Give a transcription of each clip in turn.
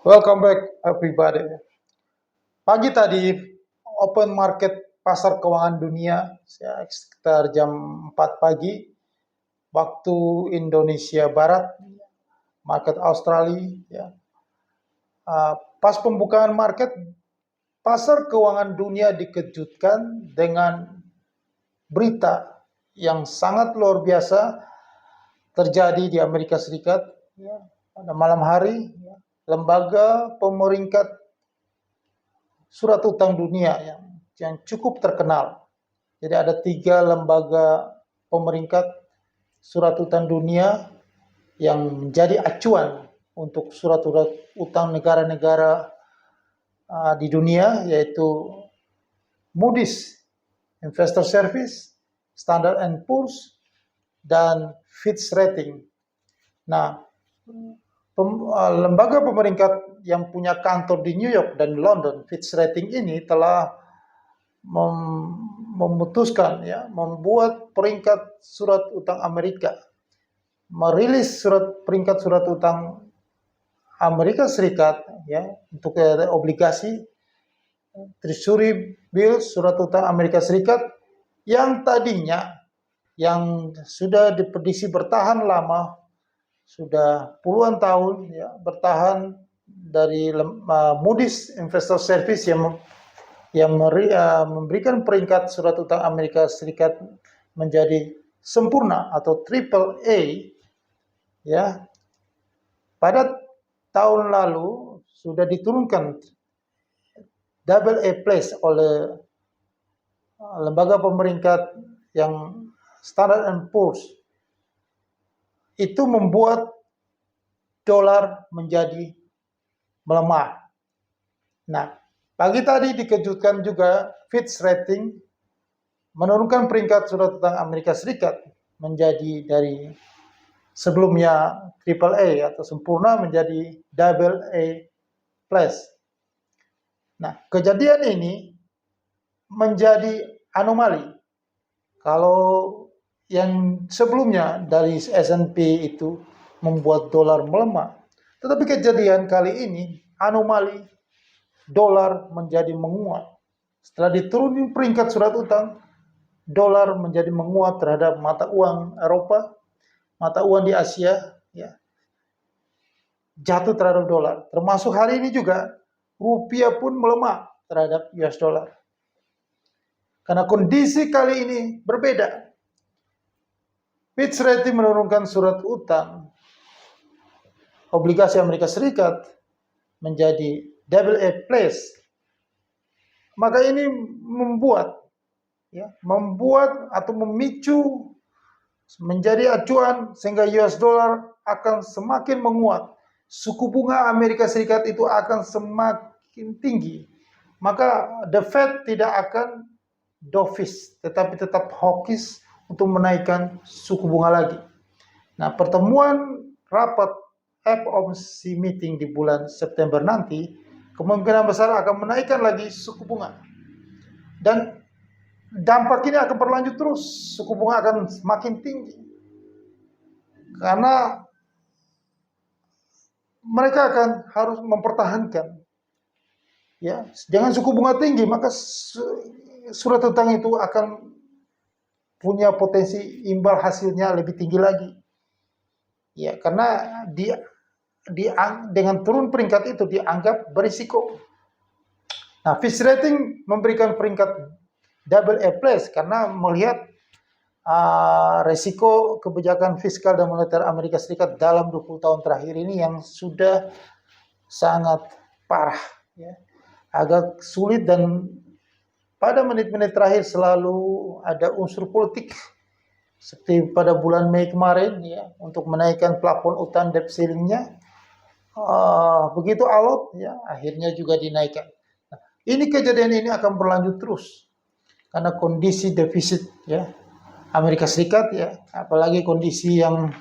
Welcome back everybody. Pagi tadi open market pasar keuangan dunia ya, sekitar jam 4 pagi waktu Indonesia Barat, market Australia ya. Pas pembukaan market, pasar keuangan dunia dikejutkan dengan berita yang sangat luar biasa terjadi di Amerika Serikat ya. Pada malam hari ya, lembaga pemeringkat surat utang dunia yang cukup terkenal. Jadi ada 3 lembaga pemeringkat surat utang dunia yang menjadi acuan untuk surat utang negara-negara di dunia, yaitu Moody's Investor Service, Standard and Poor's, dan Fitch Rating. Nah, lembaga pemeringkat yang punya kantor di New York dan London, Fitch Rating ini telah memutuskan ya, membuat peringkat surat utang Amerika, merilis peringkat surat utang Amerika Serikat ya, untuk obligasi Treasury Bill surat utang Amerika Serikat yang tadinya yang sudah diprediksi bertahan lama, sudah puluhan tahun ya, bertahan dari Moody's Investor Service yang memberikan peringkat surat utang Amerika Serikat menjadi sempurna atau triple A ya. Pada tahun lalu sudah diturunkan double A plus oleh lembaga pemeringkat yang Standard and Poor's. Itu membuat dolar menjadi melemah. Nah, pagi tadi dikejutkan juga Fitch Rating menurunkan peringkat surat utang Amerika Serikat menjadi dari sebelumnya triple A atau sempurna menjadi double A plus. Nah, kejadian ini menjadi anomali. Kalau yang sebelumnya dari S&P itu membuat dolar melemah, tetapi kejadian kali ini anomali, dolar menjadi menguat. Setelah diturunin peringkat surat utang, dolar menjadi menguat terhadap mata uang Eropa, mata uang di Asia, ya, jatuh terhadap dolar. Termasuk hari ini juga rupiah pun melemah terhadap US dollar. Karena kondisi kali ini berbeda. Fitch Rating menurunkan surat utang obligasi Amerika Serikat menjadi double A plus. Maka ini membuat atau memicu menjadi acuan sehingga US dollar akan semakin menguat. Suku bunga Amerika Serikat itu akan semakin tinggi. Maka the Fed tidak akan dovish, tetapi tetap hawkish untuk menaikkan suku bunga lagi. Nah, pertemuan rapat FOMC meeting di bulan September nanti kemungkinan besar akan menaikkan lagi suku bunga. Dan dampak ini akan berlanjut terus, suku bunga akan semakin tinggi. Karena mereka akan harus mempertahankan ya, dengan suku bunga tinggi maka surat utang itu akan punya potensi imbal hasilnya lebih tinggi lagi. Ya, karena dengan turun peringkat itu dianggap berisiko. Nah, Fitch Rating memberikan peringkat double A plus karena melihat resiko kebijakan fiskal dan moneter Amerika Serikat dalam 20 tahun terakhir ini yang sudah sangat parah. Ya. Agak sulit dan pada menit-menit terakhir selalu ada unsur politik seperti pada bulan Mei kemarin ya, untuk menaikkan plafon utang debt ceiling-nya. Begitu alot ya, akhirnya juga dinaikkan. Nah, ini kejadian ini akan berlanjut terus karena kondisi defisit ya Amerika Serikat ya, apalagi kondisi yang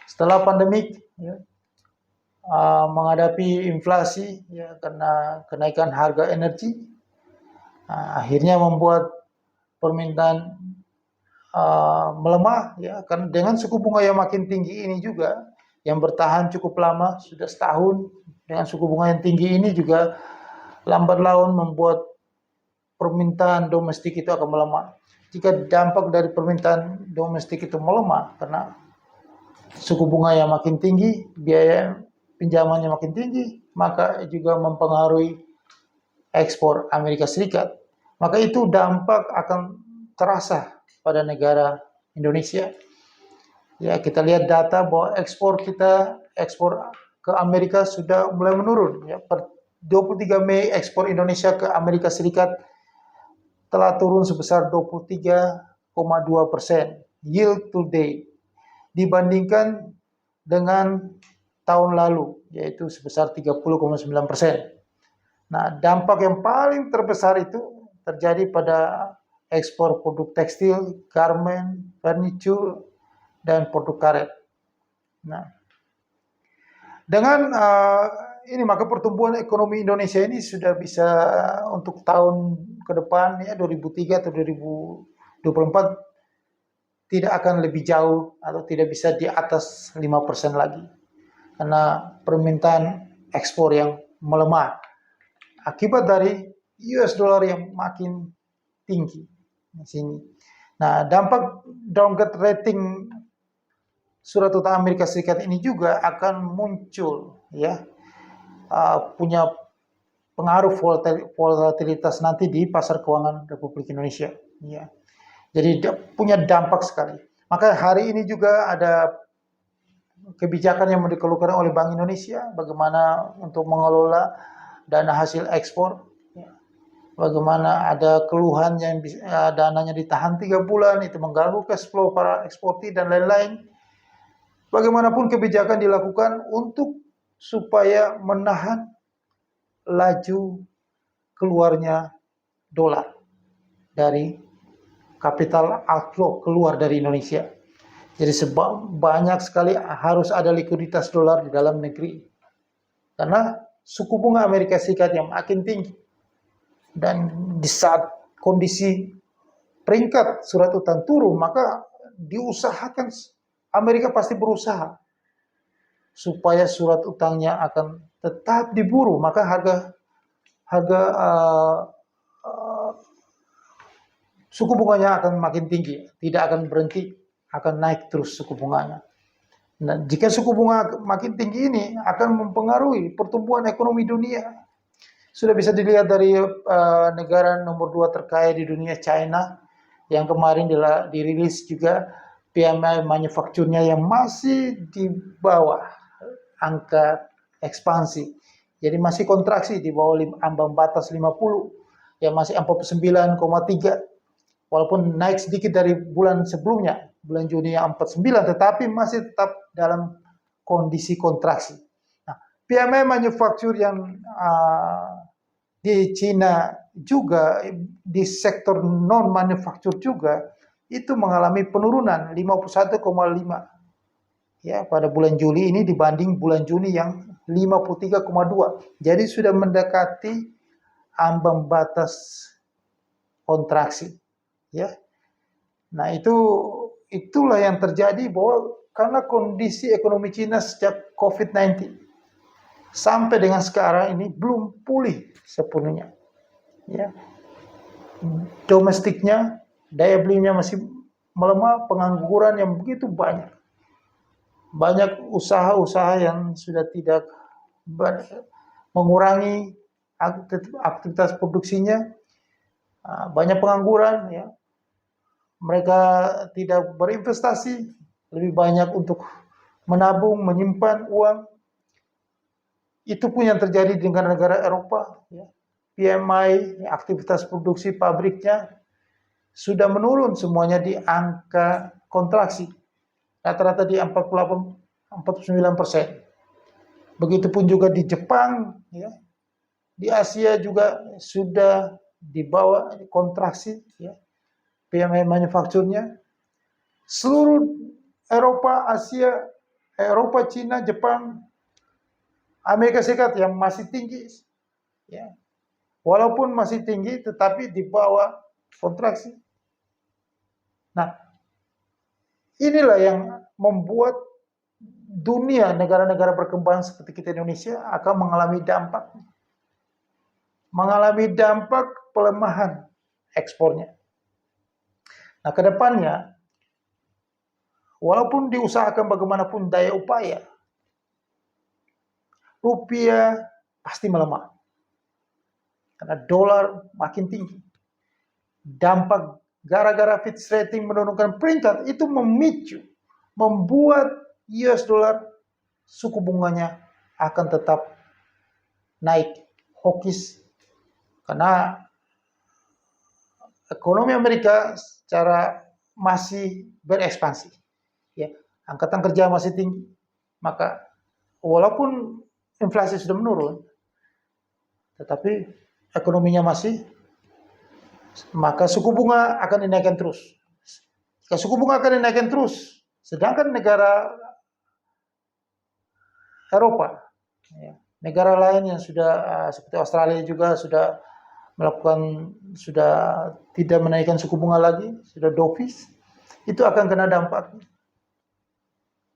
setelah pandemik ya, menghadapi inflasi ya karena kenaikan harga energi. Akhirnya membuat permintaan melemah ya, kan dengan suku bunga yang makin tinggi ini juga yang bertahan cukup lama, sudah setahun dengan suku bunga yang tinggi ini juga lambat laun membuat permintaan domestik itu akan melemah. Jika dampak dari permintaan domestik itu melemah karena suku bunga yang makin tinggi, biaya pinjamannya makin tinggi, maka juga mempengaruhi ekspor Amerika Serikat. Maka itu dampak akan terasa pada negara Indonesia. Ya, kita lihat data bahwa ekspor ke Amerika sudah mulai menurun. Ya, per 23 Mei ekspor Indonesia ke Amerika Serikat telah turun sebesar 23,2% yield to date dibandingkan dengan tahun lalu, yaitu sebesar 30,9%. Nah, dampak yang paling terbesar itu terjadi pada ekspor produk tekstil, garment, furniture, dan produk karet. Nah, dengan ini maka pertumbuhan ekonomi Indonesia ini sudah bisa untuk tahun ke depan ya 2003 atau 2024 tidak akan lebih jauh atau tidak bisa di atas 5% lagi. Karena permintaan ekspor yang melemah akibat dari US dollar yang makin tinggi di sini. Nah, dampak downgrade rating surat utang Amerika Serikat ini juga akan muncul ya, punya pengaruh volatilitas nanti di pasar keuangan Republik Indonesia ya. Jadi punya dampak sekali. Maka hari ini juga ada kebijakan yang dikeluarkan oleh Bank Indonesia bagaimana untuk mengelola dana hasil ekspor. Bagaimana ada keluhan yang dananya ditahan 3 bulan, itu mengganggu cash flow para eksportir dan lain-lain. Bagaimanapun kebijakan dilakukan untuk supaya menahan laju keluarnya dolar dari capital outflow keluar dari Indonesia. Jadi banyak sekali harus ada likuiditas dolar di dalam negeri. Karena suku bunga Amerika Serikat yang makin tinggi. Dan di saat kondisi peringkat surat utang turun, maka diusahakan, Amerika pasti berusaha supaya surat utangnya akan tetap diburu, maka harga suku bunganya akan makin tinggi, tidak akan berhenti, akan naik terus suku bunganya. Nah, jika suku bunga makin tinggi ini akan mempengaruhi pertumbuhan ekonomi dunia. Sudah bisa dilihat dari negara nomor 2 terkaya di dunia, China, yang kemarin dirilis juga PMI manufakturnya yang masih di bawah angka ekspansi. Jadi masih kontraksi di bawah ambang batas 50, yang masih 49,3. Walaupun naik sedikit dari bulan sebelumnya, bulan Juni yang 49, tetapi masih tetap dalam kondisi kontraksi. Nah, PMI manufaktur yang di Cina juga, di sektor non-manufaktur juga, itu mengalami penurunan 51,5 ya pada bulan Juli ini dibanding bulan Juni yang 53,2. Jadi sudah mendekati ambang batas kontraksi ya. Nah, itulah yang terjadi bahwa karena kondisi ekonomi Cina sejak COVID-19 sampai dengan sekarang ini belum pulih sepenuhnya. Ya. Domestiknya, daya belinya masih melemah, pengangguran yang begitu banyak. Banyak usaha-usaha yang sudah tidak mengurangi aktivitas produksinya, banyak pengangguran, ya. Mereka tidak berinvestasi, lebih banyak untuk menabung, menyimpan uang. Itu pun yang terjadi di negara-negara Eropa. Ya. PMI, aktivitas produksi pabriknya sudah menurun semuanya di angka kontraksi. Rata-rata di 49%. Begitupun juga di Jepang, ya. Di Asia juga sudah di bawah kontraksi, ya. PMI manufakturnya. Seluruh Eropa, Asia, Eropa, Cina, Jepang, Amerika Serikat yang masih tinggi, ya. Walaupun masih tinggi, tetapi di bawah kontraksi. Nah, inilah yang membuat dunia, negara-negara berkembang seperti kita Indonesia akan mengalami dampak pelemahan ekspornya. Nah, ke depannya, walaupun diusahakan bagaimanapun daya upaya, rupiah pasti melemah. Karena dolar makin tinggi. Dampak gara-gara Fitch Rating menurunkan peringkat itu membuat US dollar suku bunganya akan tetap naik hawkish karena ekonomi Amerika secara masih berekspansi. Ya, angkatan kerja masih tinggi, maka walaupun inflasi sudah menurun, tetapi ekonominya masih, maka suku bunga akan dinaikkan terus. Jika suku bunga akan dinaikkan terus, sedangkan negara Eropa, ya, negara lain yang sudah seperti Australia juga sudah tidak menaikkan suku bunga lagi, sudah dovish, itu akan kena dampak.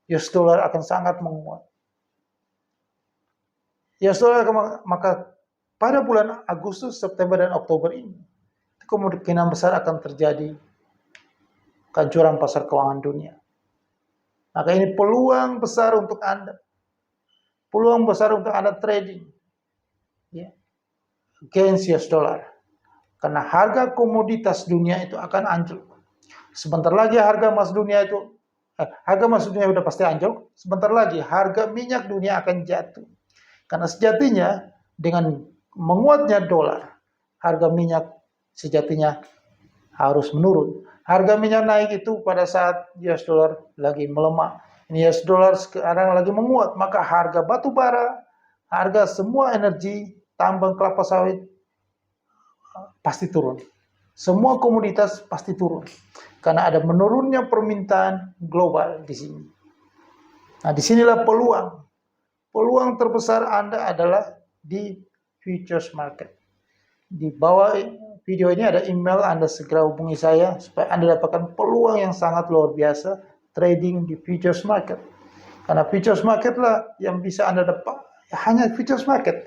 US dollar akan sangat menguat. US dollar maka pada bulan Agustus, September, dan Oktober ini, kemungkinan besar akan terjadi kehancuran pasar keuangan dunia. Maka ini peluang besar untuk Anda. Peluang besar untuk Anda trading. Ya, against US dollar. Karena harga komoditas dunia itu akan anjlok. Sebentar lagi harga emas dunia sudah pasti anjlok. Sebentar lagi harga minyak dunia akan jatuh. Karena sejatinya dengan menguatnya dolar, harga minyak sejatinya harus menurun. Harga minyak naik itu pada saat US dollar lagi melemah. Ini US dollar sekarang lagi menguat, maka harga batu bara, harga semua energi, tambang kelapa sawit pasti turun. Semua komoditas pasti turun. Karena ada menurunnya permintaan global di sini. Nah, disinilah peluang. Peluang terbesar Anda adalah di futures market. Di bawah video ini ada email, Anda segera hubungi saya supaya Anda dapatkan peluang yang sangat luar biasa trading di futures market. Karena futures market lah yang bisa Anda dapat, hanya futures market.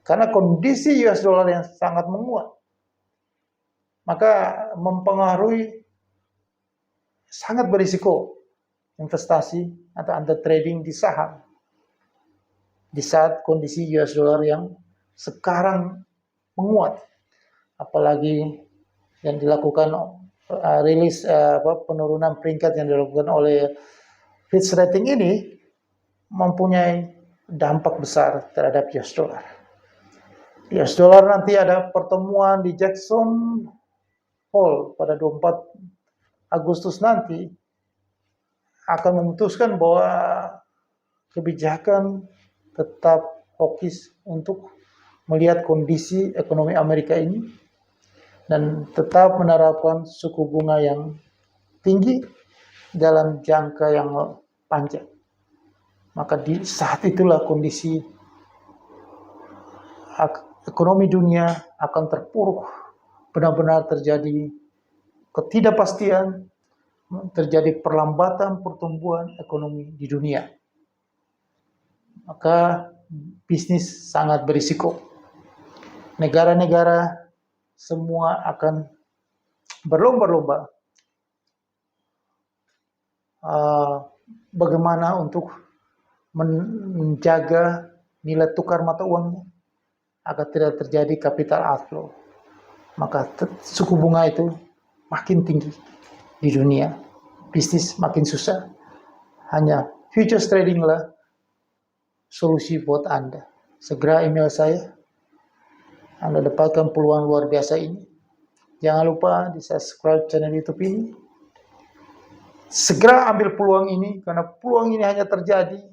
Karena kondisi US dollar yang sangat menguat, maka mempengaruhi, sangat berisiko investasi atau Anda trading di saham di saat kondisi US dollar yang sekarang menguat, apalagi yang dilakukan penurunan peringkat yang dilakukan oleh Fitch Rating ini mempunyai dampak besar terhadap US dollar. US dollar nanti ada pertemuan di Jackson Hole pada 24 Agustus nanti akan memutuskan bahwa kebijakan tetap hawkish untuk melihat kondisi ekonomi Amerika ini dan tetap menerapkan suku bunga yang tinggi dalam jangka yang panjang. Maka di saat itulah kondisi ekonomi dunia akan terpuruk, benar-benar terjadi ketidakpastian, terjadi perlambatan pertumbuhan ekonomi di dunia. Maka bisnis sangat berisiko. Negara-negara semua akan berlomba-lomba bagaimana untuk menjaga nilai tukar mata uangnya agar tidak terjadi capital outflow. Maka suku bunga itu makin tinggi di dunia. Bisnis makin susah. Hanya futures trading lah solusi buat Anda. Segera email saya. Anda dapatkan peluang luar biasa ini. Jangan lupa di subscribe channel YouTube ini. Segera ambil peluang ini, karena peluang ini hanya terjadi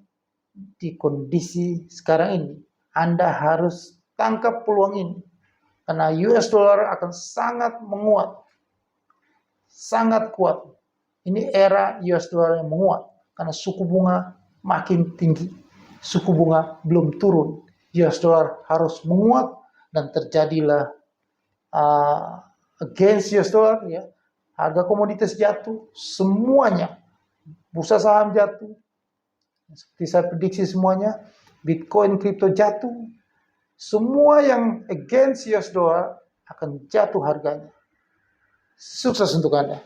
di kondisi sekarang ini. Anda harus tangkap peluang ini. Karena US dollar akan sangat menguat. Sangat kuat. Ini era US dollar yang menguat. Karena suku bunga makin tinggi. Suku bunga belum turun. US dollar harus menguat dan terjadilah against US dollar, ya. Harga komoditas jatuh, semuanya. Bursa saham jatuh. Seperti saya prediksi semuanya, Bitcoin, kripto jatuh. Semua yang against US dollar akan jatuh harganya. Sukses untuk Anda.